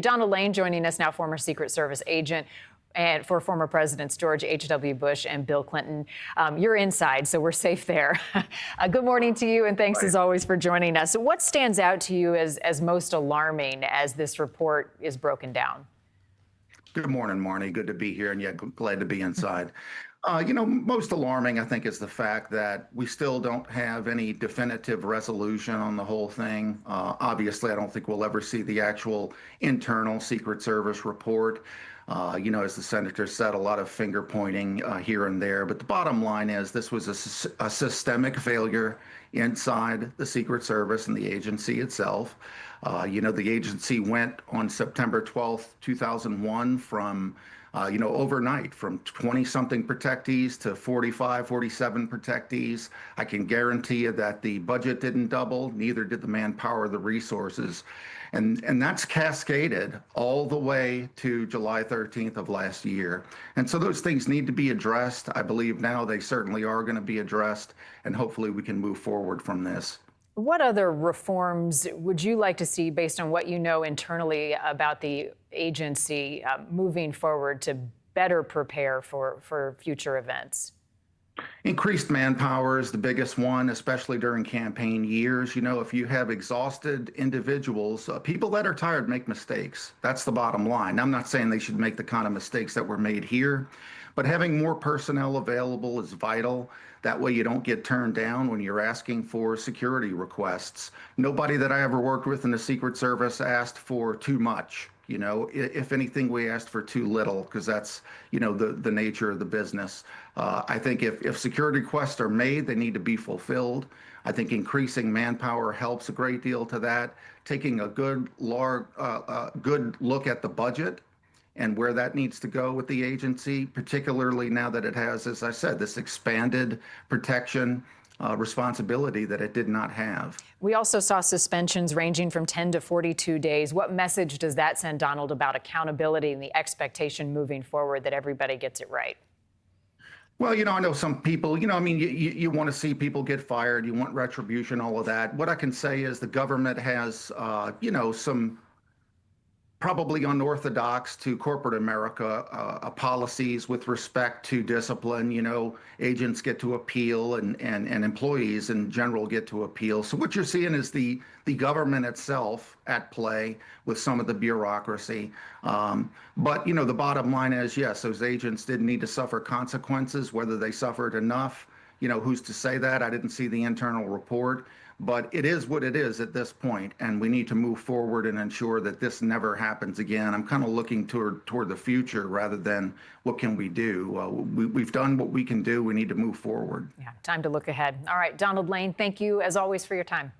Donald Lane joining us now, former Secret Service agent and for former presidents George H.W. Bush and Bill Clinton. You're inside, so we're safe there. Good morning to you, and thanks as always for joining us. What stands out to you as most alarming as this report is broken down? Good morning, Marni. Good to be here, and glad to be inside. Most alarming, I think, is the fact that we still don't have any definitive resolution on the whole thing. Obviously, I don't think we'll ever see the actual internal Secret Service report. As the senator said, a lot of finger pointing here and there. But the bottom line is this was a systemic failure inside the Secret Service and the agency itself. The agency went on September 12th, 2001 from overnight from 20-something protectees to 45, 47 protectees. I can guarantee you that the budget didn't double, neither did the manpower, the resources. And that's cascaded all the way to July 13th of last year. And so those things need to be addressed. I believe now they certainly are going to be addressed, and hopefully we can move forward from this. What other reforms would you like to see based on what you know internally about the agency moving forward to better prepare for future events? Increased manpower is the biggest one, especially during campaign years. If you have exhausted individuals, people that are tired make mistakes. That's the bottom line. I'm not saying they should make the kind of mistakes that were made here, but having more personnel available is vital. That way you don't get turned down when you're asking for security requests. Nobody that I ever worked with in the Secret Service asked for too much. If anything, we asked for too little, because that's, the nature of the business. I think if security requests are made, they need to be fulfilled. I think increasing manpower helps a great deal to that. Taking a good look at the budget and where that needs to go with the agency, particularly now that it has, as I said, this expanded protection responsibility that it did not have. We also saw suspensions ranging from 10 to 42 days. What message does that send, Donald, about accountability and the expectation moving forward that everybody gets it right? Well, I know some people, you want to see people get fired, you want retribution, all of that. What I can say is the government has, some probably unorthodox to corporate America policies with respect to discipline. Agents get to appeal and employees in general get to appeal. So what you're seeing is the government itself at play with some of the bureaucracy. But the bottom line is, yes, those agents did need to suffer consequences. Whether they suffered enough, who's to say that? I didn't see the internal report. But it is what it is at this point, and we need to move forward and ensure that this never happens again. I'm kind of looking toward the future rather than what can we do. We've done what we can do. We need to move forward. Yeah, time to look ahead. All right, Donald Lane, thank you as always for your time.